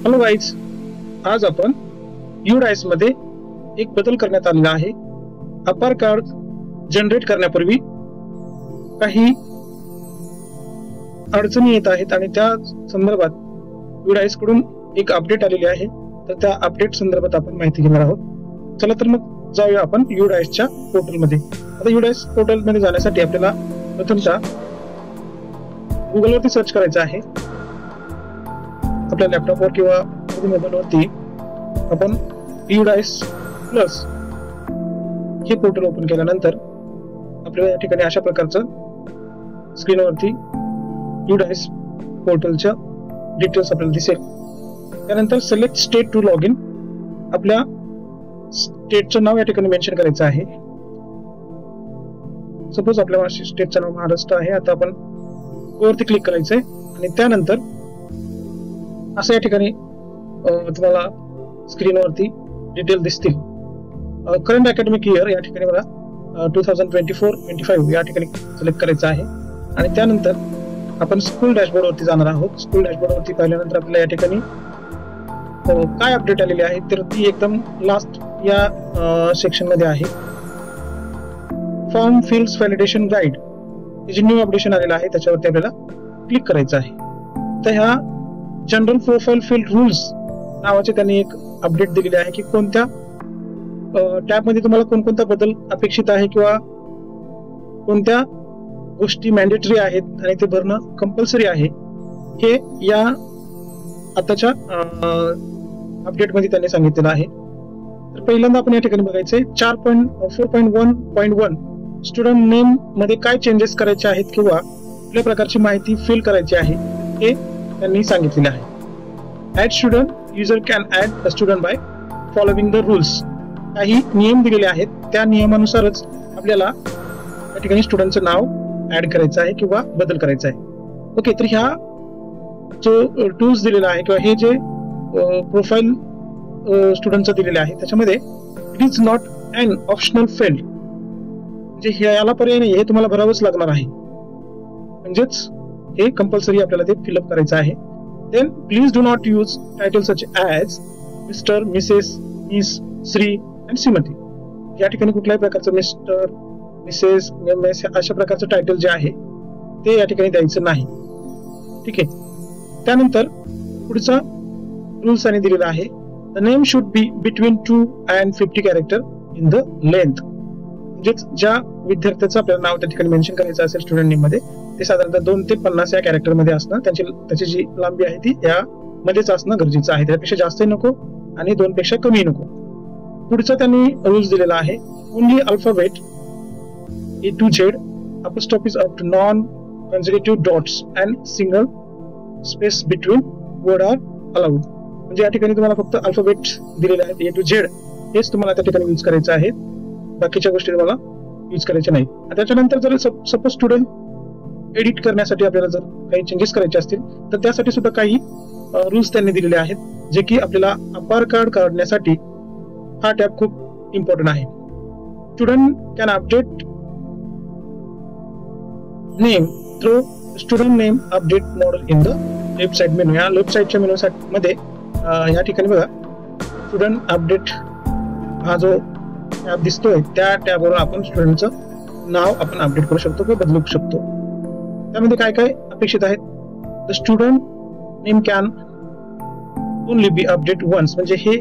Hello guys, आज आपण UDICE मध्ये एक बदल करण्यात आलेला आहे. अपार कार्ड जनरेट करण्यापूर्वी काही अडचणी येत आहेत आणि त्या संदर्भात UDICE कडून एक अपडेट आलेली आहे. तर त्या अपडेट संदर्भात आपण माहिती घेणार आहोत. चला तर मग जाऊया आपण UDICE च्या पोर्टल मध्ये. आता UDICE पोर्टल मध्ये जाण्यासाठी आपल्याला प्रथमतः गुगल वरती सर्च करायचं आहे. आपल्या लॅपटॉपवर किंवा मोबाईल वरती आपण UDICE प्लस हे पोर्टल ओपन केल्यानंतर आपल्याला या ठिकाणी अशा प्रकारचं स्क्रीनवरती UDICE पोर्टलच्या डिटेल्स आपल्याला दिसेल. त्यानंतर select state to log in, आपल्या स्टेटचं नाव या ठिकाणी मेन्शन करायचं आहे. सपोज आपल्या स्टेटचं नाव महाराष्ट्र आहे. आता आपण वरती क्लिक करायचंय आणि त्यानंतर असं या ठिकाणी तुम्हाला स्क्रीनवरती डिटेल दिसतील. करंट अकॅडमिक इयर या ठिकाणी मला 2024-25 या ठिकाणी सिलेक्ट करायचं आहे आणि त्यानंतर आपण स्कूल डॅशबोर्ड वरती जाणार आहोत. स्कूल डॅशबोर्ड वरती पाहिल्यानंतर आपल्याला या ठिकाणी काय अपडेट आलेली आहे तर ती एकदम लास्ट या सेक्शन मध्ये आहे. फॉर्म फिल्ड्स व्हॅलिडेशन गाईड हे जे न्यू अपडेशन आलेलं आहे त्याच्यावरती आपल्याला क्लिक करायचं आहे. तर ह्या जनरल प्रोफाइल फील्ड रूल्स नावाचे त्यांनी एक अपडेट दिलेले आहे की कोणत्या टॅब मध्ये तुम्हाला कोणकोणता बदल अपेक्षित आहे किंवा कोणत्या गोष्टी मॅन्डेटरी आहेत आणि ते भरणं कंपल्सरी आहे, हे या आताच्या अपडेट मध्ये त्यांनी सांगितलेलं आहे. तर पहिल्यांदा आपण या ठिकाणी बघायचंय 4.4.1.1 स्टुडंट नेम मध्ये काय चेंजेस करायचे आहेत किंवा कुठल्या प्रकारची माहिती फिल करायची आहे हे त्यांनी सांगितलेले आहे. Add student, user can add a student by following the rules. काही नियम दिलेले आहेत, त्या नियमानुसारच आपल्याला या ठिकाणी स्टुडंटचं नाव ऍड करायचं आहे किंवा बदल करायचा आहे. ओके, तर ह्या जो टूल्स दिलेला आहे किंवा हे जे प्रोफाईल स्टुडंटचं दिलेले आहे त्याच्यामध्ये it is not an optional field, म्हणजे याला पर्याय नाही, हे तुम्हाला भरावंच लागणार आहे. म्हणजेच हे कंपल्सरी आपल्याला ते फिलअप करायचं आहे. Then please do not use title such as mister, missus, miss, Shri and Shrimati. या ठिकाणी कुठल्याही प्रकारचं मिस्टर, मिसेस, एमएस अशा प्रकारचं टायटल जे आहे ते या ठिकाणी द्यायचं नाही. ठीक आहे. त्यानंतर पुढचा रूल्स आणि दिलेला आहे. The name should be between 2 and 50 character in the length. म्हणजेच ज्या विद्यार्थ्याचं आपल्याला नाव त्या ठिकाणी मेन्शन करायचं असेल स्टुडंट नेम मध्ये ते साधारणतः 2 ते 50 या कॅरेक्टर मध्ये असणं, त्याची जी लांबी आहे ती या मध्येच असणं गरजेचं आहे. त्यापेक्षा जास्तही नको आणि 2 पेक्षा कमी नको. पुढचा त्यांनी रूल्स दिलेला आहे. Only alphabet A to Z, apostrophes up to non-consecutive dots and single space between word are allowed. म्हणजे या ठिकाणी तुम्हाला फक्त अल्फाबेट दिलेले आहेत A to Z हेच तुम्हाला त्या ठिकाणी यूज करायचं आहे, बाकीच्या गोष्टी तुम्हाला यूज करायच्या नाही. त्याच्यानंतर जर सपोज स्टुडंट एडिट करण्यासाठी आपल्याला जर काही चेंजेस करायचे असतील तर त्यासाठी सुद्धा काही रूल्स त्यांनी दिलेले आहेत जे की आपल्याला अपार कार्ड काढण्यासाठी हा टॅब खूप इम्पॉर्टंट आहे. Student can update name through student name update model in the left side menu. या लेफ्ट साइडच्या मेनू मध्ये या ठिकाणी बघा स्टुडंट अपडेट हा जो टॅब दिसतोय त्या टॅबवर आपण स्टुडंटचं नाव आपण अपडेट करू शकतो किंवा बदलू शकतो. त्यामध्ये काय काय अपेक्षित आहेत. The student name can only be update once, म्हणजे हे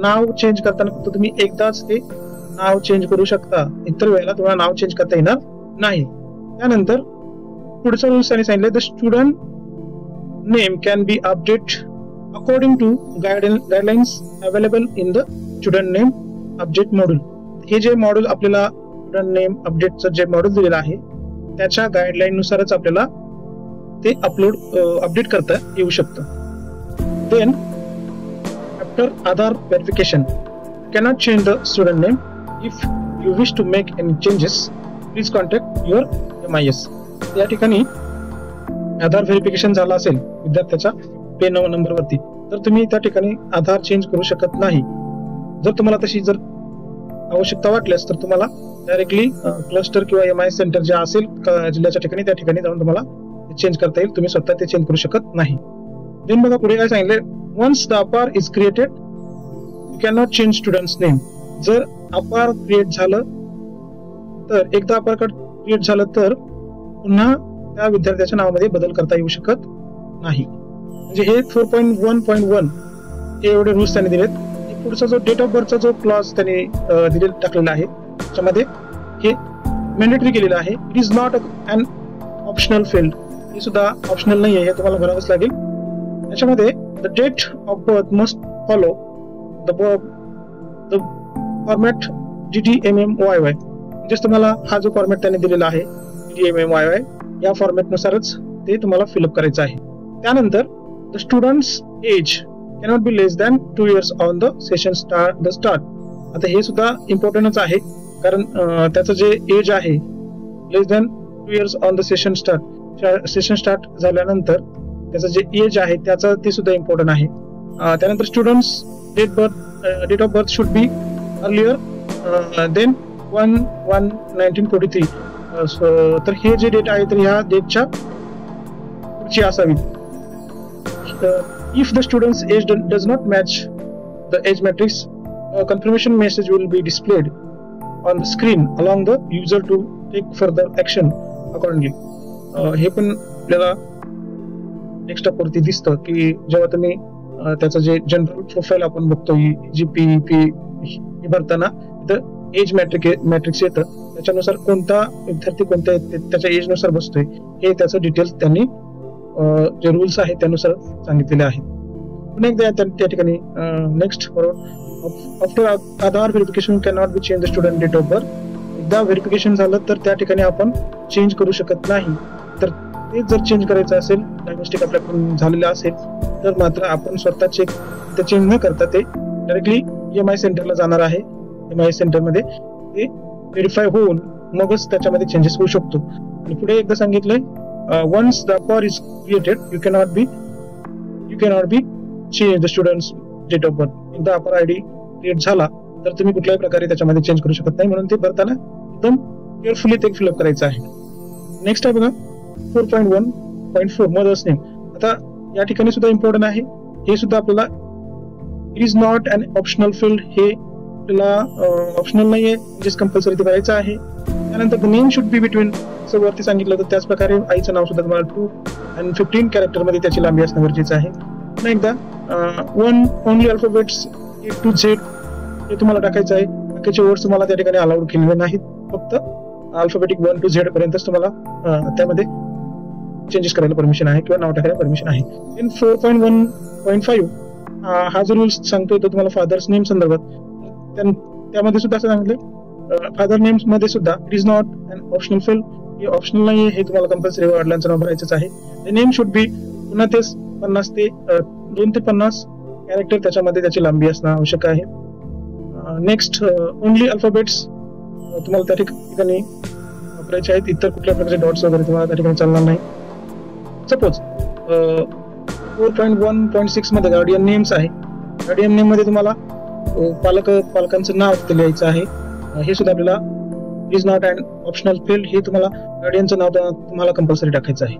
नाव चेंज करताना फक्त तुम्ही एकदाच ते नाव चेंज करू शकता, इतर वेळेला तुम्हाला नाव चेंज करता येणार नाही. त्यानंतर पुढचा रूल्स त्यांनी सांगितलं. The student name can be update according to guidelines available in the student name update module. हे जे मॉड्यूल आपल्याला स्टुडंट नेम अपडेटचं जे मॉड्यूल दिलेलं आहे त्याच्या गाईडलाईन नुसारच आपल्याला ते अपडेट करता येऊ शकतं. Then after Aadhaar verification cannot change the student name. If you wish to make any changes please contact your MIS. या ठिकाणी आधार व्हेरिफिकेशन झालं असेल विद्यार्थ्याच्या पे नंबरवरती तर तुम्ही त्या ठिकाणी आधार चेंज करू शकत नाही. जर तुम्हाला तशी जर आवश्यकता वाटल्यास तर तुम्हाला डायरेक्टली क्लस्टर किंवा MIS सेंटर जे असेल जिल्ह्याच्या ठिकाणी त्या ठिकाणी जाऊन तुम्हाला चेंज करता येईल. तुम्ही स्वतः ते चेंज करू शकत नाही. देन बघा पुढे काय सांगितले. वन्स द अपार is created you can not change students name. जर अपार क्रिएट झालं तर एकदा अपार क्रिएट झालं तर पुन्हा त्या विद्यार्थ्याच्या नावामध्ये बदल करता येऊ शकत नाही. म्हणजे हे 4.1.1 हे एवढे रूल्स त्यांनी दिलेत. पुढचा जो डेट ऑफ बर्थचा जो क्लॉज त्यांनी टाकलेला आहे त्याच्यामध्ये हे मॅन्डेटरी केलेलं आहे. It is not an optional field. हे सुद्धा ऑप्शनल नाही आहे, हे तुम्हाला भरावंच लागेल. याच्यामध्ये the date of birth must follow the format DTMMYY. म्हणजेच तुम्हाला हा जो फॉर्मॅट त्यांनी दिलेला आहे DTMMYY या फॉर्मॅट नुसारच ते तुम्हाला फिलअप करायचं आहे. त्यानंतर the students age cannot be less than 2 years on the session start. आता हे सुद्धा इम्पॉर्टंटच आहे, कारण त्याचं जे एज आहे less than 2 years on the session start झाल्यानंतर त्याचं जे एज आहे त्याचं ते सुद्धा इम्पॉर्टंट आहे. त्यानंतर students date of birth should be earlier than 1/1/1943. तर हे जे डेट आहे तर ह्या डेटच्या पुढची असावी. If the student's age does not match the age matrix, a confirmation message will be displayed on the screen allowing the user to take further action accordingly. हे पण आपल्याला नेक्स्ट स्टेप वरती दिसतं की जेव्हा तुम्ही त्याचं जे जनरल प्रोफाईल आपण बघतो GPP हे भरताना तिथं एज मॅट्रिक्स येतं, त्याच्यानुसार कोणता विद्यार्थी कोणत्या त्याच्या एज नुसार बसतोय हे त्याचं डिटेल्स त्यांनी जे रूल्स आहेत त्यानुसार सांगितलेले आहेत. पुन्हा एकदा त्या ठिकाणी next after Aadhaar verification can not be change the student date of birth. एकदा व्हेरिफिकेशन झालं तर त्या ठिकाणी आपण चेंज करू शकत नाही. तर ते जर चेंज करायचं असेल, काही मिस्टेक आपल्याकडून झालेलं असेल तर मात्र आपण स्वतः चेंज न करता ते डायरेक्टली EMI सेंटरला जाणार आहे. EMI सेंटरमध्ये ते व्हेरीफाय होऊन मगच त्याच्यामध्ये चेंजेस होऊ शकतो. आणि पुढे एकदा सांगितलंय once the APAR is created you cannot be change the student's date of birth. एकदा APAR ID क्रिएट झाला तर तुम्ही कुठल्याही प्रकारे त्याच्यामध्ये चेंज करू शकत नाही, म्हणून ते भरताना एकदम केअरफुली ते फिलअप करायचं आहे. नेक्स्ट आहे बघा 4.1.4 मदर्स नेम. आता या ठिकाणी सुद्धा इम्पॉर्टंट आहे. हे सुद्धा आपल्याला it is not an optional field, हे आपल्याला ऑप्शनल नाहीये, म्हणजेच कंपल्सरी ते करायचं आहे. त्यानंतर the name should be between वरती सांगितलं तर त्याच प्रकारे आईचं नाव सुद्धा तुम्हाला 2 आणि 15 कॅरेक्टर मध्ये त्याची लांबी असणं गरजेचं आहे. पुन्हा एकदा only alphabets A to Z हे तुम्हाला टाकायचं आहे. बाकीचे वर्ड्स तुम्हाला त्या ठिकाणी अलाउड केलेले नाहीत, फक्त अल्फाबेटिक 1 to Z पर्यंतच तुम्हाला त्यामध्ये चेंजेस करायला परमिशन आहे किंवा नाव टाकायला परमिशन आहे. इन 4.1.5 हा जो रूल्स सांगतोय तो तुम्हाला फादर्स नेम संदर्भात, त्यामध्ये सुद्धा असं सांगितलं फादर नेम्स मध्ये सुद्धा it is not an optional field. हे ऑप्शनल नाहीये, हे तुम्हाला कंपल्सरी वडिलांचं नाव भरायचंच आहे. नेम शुड बी पुन्हा तेच 2 ते 50 कॅरेक्टर त्याच्यामध्ये त्याची लांबी असणं आवश्यक आहे. नेक्स्ट ओनली अल्फाबेट्स तुम्हाला त्या ठिकाणी वापरायचे आहेत. इतर कुठल्या प्रकारचे डॉट्स वगैरे तुम्हाला त्या ठिकाणी चालणार नाही. सपोज 4.1.6 मध्ये गार्डियन नेम्स आहे. गार्डियन नेम मध्ये तुम्हाला पालकांचं नाव लिहायचं आहे. हे सुद्धा आपल्याला is not an optional field, हे तुम्हाला गार्डियनचं नाव तुम्हाला कंपल्सरी टाकायचं आहे.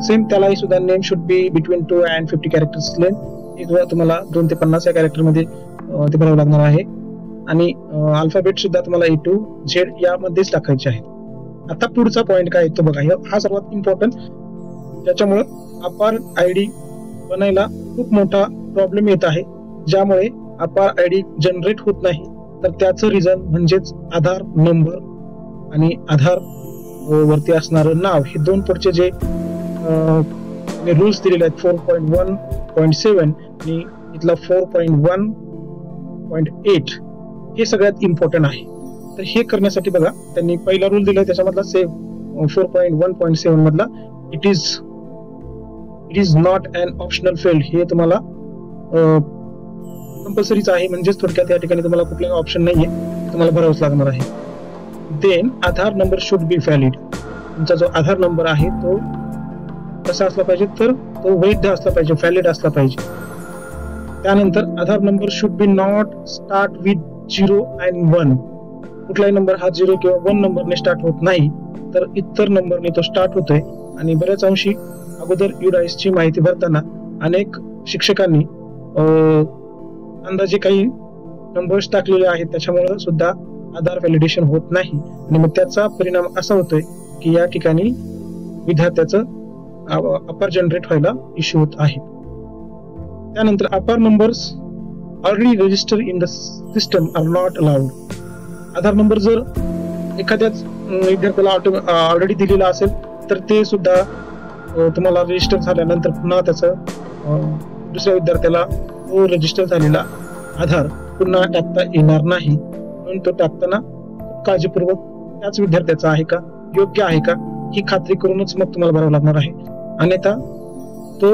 सेम त्यालाही सुद्धा name should be between 2 and 50 characters length, हे तुम्हाला 2 ते 50 या कॅरेक्टर मध्ये ते भरावं लागणार आहे. आणि अल्फाबेट सुद्धा तुम्हाला A to Z यामध्येच टाकायचे आहे. आता पुढचा पॉइंट काय तो बघा, हा सर्वात इम्पॉर्टंट, त्याच्यामुळे APAR ID बनायला खूप मोठा प्रॉब्लेम येत आहे. ज्यामुळे APAR ID जनरेट होत नाही, तर त्याचं रिझन म्हणजेच आधार नंबर आणि आधार वरती असणारं नाव, हे दोन पुढचे जे रूल्स दिलेले आहेत 4.1.7 आणि इथला 4.1.8 हे सगळ्यात इम्पॉर्टंट आहे. तर हे करण्यासाठी बघा त्यांनी पहिला रूल दिलाय त्याच्यामधला 4.1.7 मधला it is not an optional field, हे तुम्हाला कंपल्सरीच आहे. म्हणजेच थोडक्यात या ठिकाणी तुम्हाला कुठलाही ऑप्शन नाहीये, तुम्हाला भरावंच लागणार आहे. Then Aadhaar number should be valid. तुमचा जो आधार नंबर आहे तो कसा असला पाहिजे, तर तो वैध असला पाहिजे, व्हॅलिड असला पाहिजे. त्यानंतर Aadhaar number should be not start with 0 and 1. कुठलाही नंबर हा 0 किंवा 1 नंबरने स्टार्ट होत नाही, तर इतर नंबरने तो स्टार्ट होतोय. आणि बऱ्याच अंशी अगोदर UDISची माहिती भरताना अनेक शिक्षकांनी अंदाजे काही नंबर्स टाकलेले आहेत त्याच्यामुळे सुद्धा आधार व्हॅलिडेशन होत नाही आणि मग त्याचा परिणाम असा होतोय की या ठिकाणी विद्यार्थ्याचं अपार जनरेट व्हायला इश्यू होत आहे. त्यानंतर APAAR numbers already register in the system are not allowed. Aadhaar number जर एखाद्याच विद्यार्थ्याला ऑलरेडी दिलेला असेल तर ते सुद्धा तुम्हाला रजिस्टर झाल्यानंतर पुन्हा त्याचं दुसऱ्या विद्यार्थ्याला तो रजिस्टर झालेला आधार पुन्हा टाकता येणार नाही. म्हणून तो टाकताना काळजीपूर्वक त्याच विद्यार्थ्याचा आहे का, योग्य आहे का ही खात्री करूनच मग तुम्हाला भरावं लागणार आहे. अन्यथा तो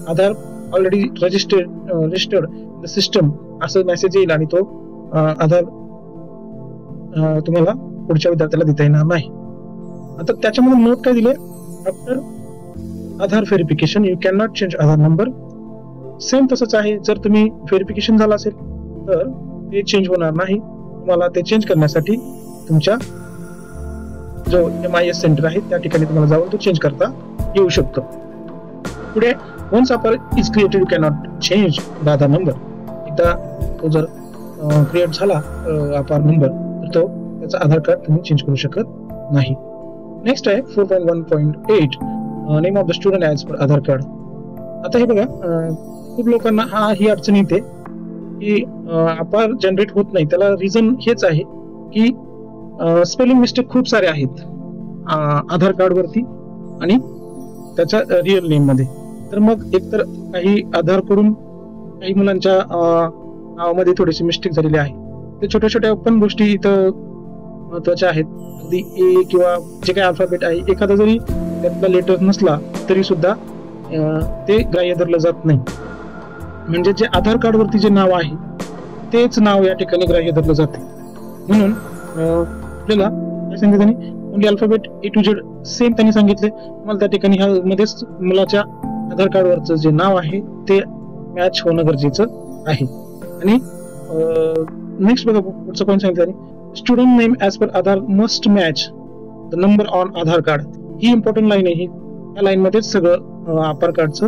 आधार ऑलरेडी रजिस्टर्ड द सिस्टम असं मेसेज येईल आणि तो आधार तुम्हाला पुढच्या विद्यार्थ्याला देता येणार नाही. आता त्याच्यामध्ये नोट काय दिले, after Aadhaar verification you can not change Aadhaar number. Same तसंच आहे, जर तुम्ही व्हेरिफिकेशन झाला असेल तर ते चेंज होणार नाही. तुम्हाला ते चेंज करण्यासाठी तुमच्या जो MIS सेंटर आहे त्या ठिकाणी तुम्हाला जाऊन तो चेंज करता येऊ शकतो. पुढे वन्स अपार is created you can not change the Aadhaar number. एकदा तो जर क्रिएट झाला अपार नंबर तर तो त्याचा आधार कार्ड तुम्ही चेंज करू शकत नाही. नेक्स्ट आहे 4.1.8 name of the student as per Aadhaar card. आता हे बघा खूप लोकांना ही अडचण येते की अपार जनरेट होत नाही. त्याला रिझन हेच आहे की स्पेलिंग मिस्टेक खूप सारे आहेत आधार कार्ड वरती आणि त्याच्या रिअल नेम मध्ये. तर मग एकतर काही आधार कडून काही मुलांच्या नावामध्ये थोडीशी मिस्टेक झालेली आहे. ते छोट्या छोट्या पण गोष्टी इथं महत्वाच्या आहेत. अगदी ए किंवा जे काही अल्फाबेट आहे एखादा जरी त्यातला लेटर नसला तरी सुद्धा ते ग्राह्य धरलं जात नाही. म्हणजे जे आधार कार्ड वरती जे नाव आहे तेच नाव या ठिकाणी ग्राह्य धरलं जाते. म्हणून आपल्याला काय सांगितलं त्यांनी, only alphabet A to Z same त्यांनी सांगितले. मला त्या ठिकाणी ह्या मध्येच मुलाच्या आधार कार्ड वरचं जे नाव आहे ते मॅच होणं गरजेचं आहे. आणि नेक्स्ट बघा पुढचं पॉईंट सांगितलं त्यांनी, student name as per Aadhaar must match the number on Aadhaar card. He important line आहे. या लाईन मध्येच सगळं आधार कार्डचं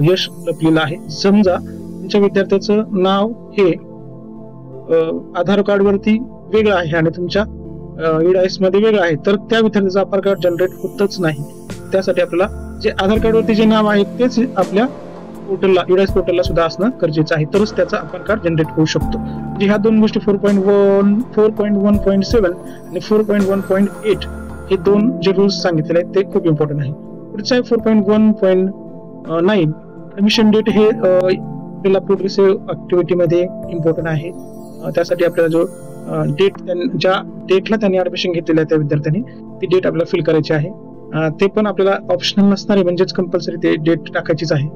यश लपलेलं आहे. समजा तुमच्या विद्यार्थ्याचं नाव हे आधार कार्ड वरती वेगळं आहे आणि तुमच्या EDIS मध्ये वेगळं आहे तर त्या विद्यार्थ्याचं आधार कार्ड जनरेट होतच नाही. त्यासाठी आपल्याला जे आधार कार्ड वरती जे नाव आहे तेच आपल्या पोर्टलला EDIS पोर्टलला सुद्धा असणं गरजेचं आहे, तरच त्याचा आधार कार्ड जनरेट होऊ शकतो. म्हणजे ह्या दोन गोष्टी 4.1, 4.1.7 आणि 4.1.8 हे दोन जे रूल्स सांगितलेले आहेत ते खूप इम्पॉर्टंट आहे. पुढचं आहे 4.1.9 ऍडमिशन डेट. हे आपल्याला प्रोग्रेसिव्ह ऍक्टिव्हिटी मध्ये इम्पॉर्टंट आहे. त्यासाठी आपल्याला जो डेट ज्या डेटला त्यांनी ऍडमिशन घेतलेलं आहे त्या विद्यार्थ्यांनी ती डेट आपल्याला फिल करायची आहे. ते पण आपल्याला ऑप्शनल नसणार आहे, म्हणजेच कंपल्सरी ते डेट टाकायचीच आहे.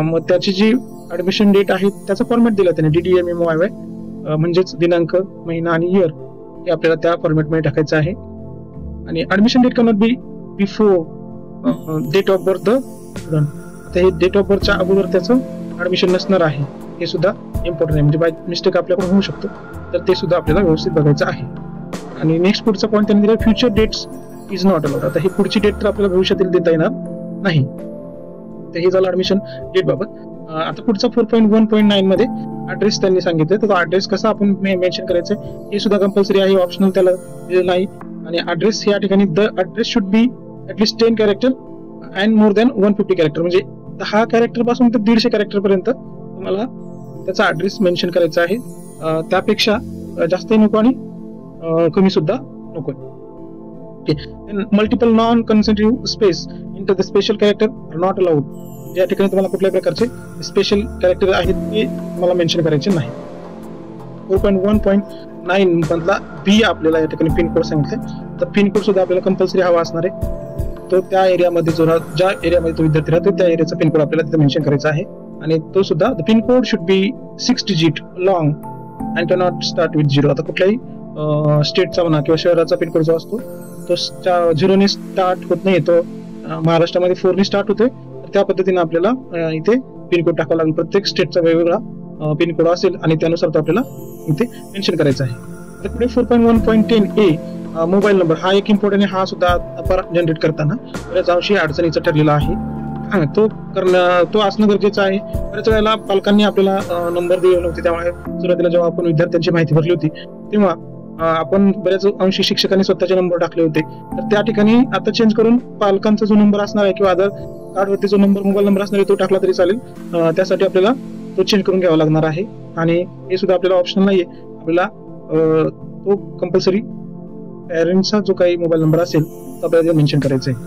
मग त्याची जी ऍडमिशन डेट आहे त्याचा फॉर्मॅट दिला त्याने DDMMYY म्हणजेच दिनांक, महिना आणि इयर हे आपल्याला त्या फॉर्मॅटमध्ये टाकायचं आहे. आणि admission date cannot be before date of birth the student. तर हे डेट ऑफ बर्थच्या अगोदर त्याचं ऍडमिशन नसणार आहे. हे सुद्धा इम्पॉर्टंट आहे, म्हणजे बाय मिस्टेक आपल्याकडून होऊ शकतो तर ते सुद्धा आपल्याला व्यवस्थित बघायचं आहे. आणि नेक्स्ट पुढचा पॉईंट त्यांनी दिला, future dates is not allowed. आता ही पुढची डेट तर आपल्याला भविष्यातील देता येणार नाही. तर हे झालं ऍडमिशन डेट बाबत. आता पुढचा 4.1.9 मध्ये ऍड्रेस त्यांनी सांगितलं. तर तो ऍड्रेस कसा आपण मेन्शन करायचं हे सुद्धा कंपल्सरी आहे, ऑप्शनल त्याला दिलेलं नाही. आणि ऍड्रेस या ठिकाणी the address should be at least 10 character and more than 150 character. म्हणजे 10 कॅरेक्टर पासून तर 150 कॅरेक्टर पर्यंत तुम्हाला त्याचा ऍड्रेस मेन्शन करायचा आहे. त्यापेक्षा जास्त नको आणि कमी सुद्धा नको. Multiple non consecutive space enter the special character are not allowed. ज्या ठिकाणी तुम्हाला कुठल्याही प्रकारचे स्पेशल कॅरेक्टर आहेत ते तुम्हाला मेन्शन करायचे नाही. 4.1.9 मधला बी आपल्याला या ठिकाणी पिनकोड सांगितले. तर पिनकोड सुद्धा आपल्याला कंपल्सरी हवा असणार आहे. तो त्या एरियामध्ये ज्या एरियामध्ये तो विद्यार्थी राहतो त्या एरियाचा पिनकोड आपल्याला तिथे मेन्शन करायचा आहे. आणि तो सुद्धा the pincode should be 6 digit long and cannot start with 0. आता कुठल्याही स्टेटचा म्हणा किंवा शहराचा पिनकोड जो असतो तो 0 ने स्टार्ट होत नाही, तो महाराष्ट्रामध्ये 4 ने स्टार्ट होतोय. त्या पद्धतीने आपल्याला इथे पिनकोड टाकावा लागेल. प्रत्येक स्टेटचा वेगवेगळा पिनकोड असेल आणि त्यानुसार तो आपल्याला इथे मेन्शन करायचा आहे. तर पुढे 4.1.10A मोबाईल नंबर हा एक इम्पॉर्टंट आहे. हा सुद्धा अपार जनरेट करताना बऱ्याच अंशी अडचणीचा ठरलेला आहे. तो असणं गरजेचं आहे. बऱ्याच वेळेला पालकांनी आपल्याला नंबर दिले नव्हते, त्यामुळे सुरुवातीला जेव्हा आपण विद्यार्थ्यांची माहिती भरली होती तेव्हा आपण बऱ्याच अंशी शिक्षकांनी स्वतःचे नंबर टाकले होते. तर त्या ठिकाणी आता चेंज करून पालकांचा जो नंबर असणार आहे किंवा आधार कार्डवरती जो नंबर, मोबाईल नंबर असणार आहे तो टाकला तरी चालेल. त्यासाठी आपल्याला तो चेंज करून घ्यावा लागणार आहे आणि हे सुद्धा आपल्याला ऑप्शनल नाहीये. आपल्याला तो कंपल्सरी पॅरेंट्सचा जो काही मोबाईल नंबर असेल तो आपल्याला मेन्शन करायचा आहे.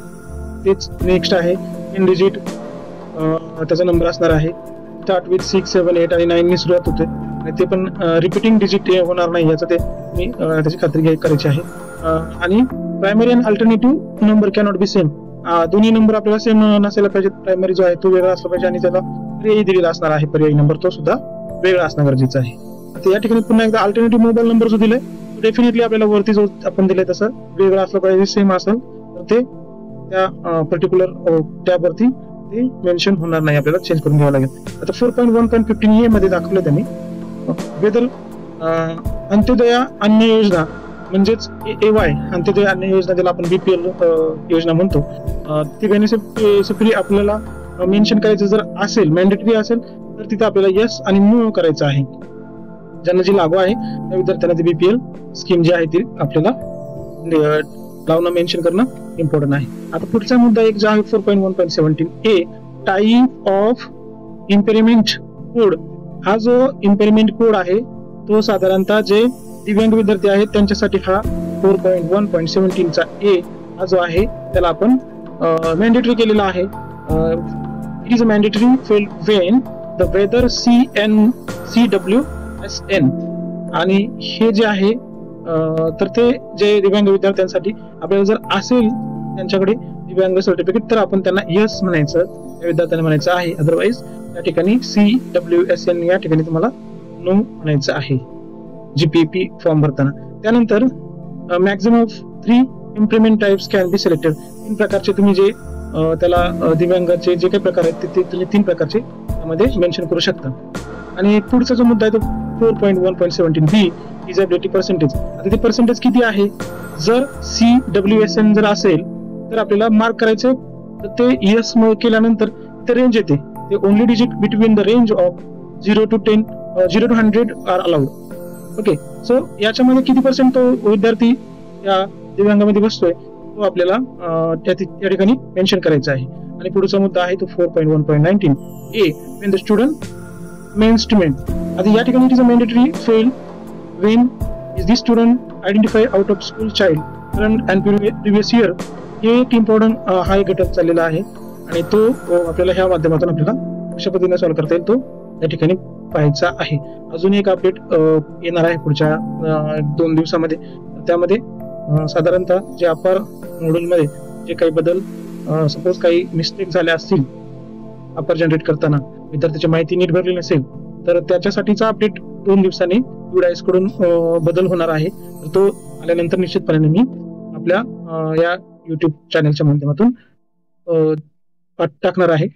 तेच नेक्स्ट आहे इन डिजिट, त्याचा नंबर असणार आहे. स्टार्ट विथ 6, 7, 8 आणि 9 ने सुरुवात होते आणि ते पण रिपीटिंग डिजिट होणार नाही याचं ते मी त्याची खात्री करायची आहे. आणि प्रायमरी आणि alternative number cannot be same. दोन्ही नंबर आपल्याला सेम नसायला पाहिजे. प्रायमरी जो आहे तो वेगळा असला पाहिजे आणि त्याला पर्यायी दिलेला असणार आहे. पर्यायी नंबर तो सुद्धा वेगळा असणं गरजेचं आहे. आता या ठिकाणी पुन्हा एकदा अल्टरनेटिव्ह मोबाईल नंबर जो दिलाय तो डेफिनेटली आपल्याला वरती जो आपण दिलाय तसं वेगळा असला पाहिजे. सेम असेल तर ते त्या पर्टिक्युलर टॅबवरती ते मेन्शन होणार नाही, आपल्याला चेंज करून घ्यावं लागेल. आता 4.1.15 ए मध्ये दाखवलं त्यांनी वेदर अंत्योदया अन्न योजना म्हणजेच AY अंत्योदय अन्न योजना, ज्याला आपण BPL योजना म्हणतो, ती बेनिफिशियरी आपल्याला मेन्शन करायचं जर असेल, मॅन्डेटरी असेल तर तिथे आपल्याला यस आणि नो करायचं आहे. ज्यांना जी लागू आहे त्या विद्यार्थ्यांना ती BPL स्कीम जी आहे ती आपल्याला लावणं, मेन्शन करणं इम्पॉर्टंट आहे. आता पुढचा मुद्दा एक जो आहे 4.1.17 ए, टाईप ऑफ इम्पेरिमेंट कोड. हा जो इम्पेरिमेंट कोड आहे तो साधारणतः जे दिव्यांग विद्यार्थी आहेत त्यांच्यासाठी हा 4.1.17 चा ए हा जो आहे त्याला आपण मॅन्डेटरी केलेला आहे. It is a mandatory when the whether CWSN. आणि हे जे आहे तर ते जे दिव्यांग विद्यार्थ्यांसाठी आपल्याला जर असेल त्यांच्याकडे दिव्यांग सर्टिफिकेट तर आपण त्यांना यस म्हणायचं, त्या विद्यार्थ्यांना म्हणायचं आहे. अदरवाईज त्या ठिकाणी CWSN या ठिकाणी तुम्हाला नो म्हणायचं आहे GPP फॉर्म भरताना. त्यानंतर maximum of 3 implement types can be selected. 3 प्रकारचे तुम्ही जे त्याला दिव्यांगाचे जे काही प्रकार आहेत ते तुम्ही 3 प्रकारचे त्यामध्ये मेन्शन करू शकता. आणि पुढचा जो मुद्दा आहे तो 4.1.17 बी डिसेबिलिटी पर्सेंटेज. आता ते पर्सेंटेज किती आहे, जर CWSN जर असेल तर आपल्याला मार्क करायचं, तर ते यस केल्यानंतर ते रेंज येते, ते only digit between the range of 0 to 100 are allowed. Okay, so याच्यामध्ये किती पर्सेंट तो विद्यार्थी या दिव्यांगामध्ये बसतोय तो आपल्याला त्या ठिकाणी मेन्शन करायचा आहे. आणि पुढचा मुद्दा आहे तो 4.1.19 ए, when the student means to mean. आता या ठिकाणी it is a mandatory fail when is this student identified out of school child current and previous year. हे एक इम्पॉर्टंट हा एक घटक चाललेला आहे आणि तो आपल्याला ह्या माध्यमातून आपल्याला कशा पद्धतीने सॉल्व्ह करता येईल तो या ठिकाणी पाहायचा आहे. अजून एक अपडेट येणार आहे पुढच्या 2 दिवसामध्ये. त्यामध्ये साधारणतः जे अपर मॉड्यूलमध्ये जे काही बदल, सपोज काही मिस्टेक झाल्या असतील अपर जनरेट करताना, विद्यार्थ्याची माहिती नीट भरली नसेल तर त्याच्यासाठीचा अपडेट 2 दिवसांनी UDIS कडून बदल होणार आहे. तर तो आल्यानंतर निश्चितपणे मी आपल्या या YouTube चॅनलच्या माध्यमातून टाकणार आहे.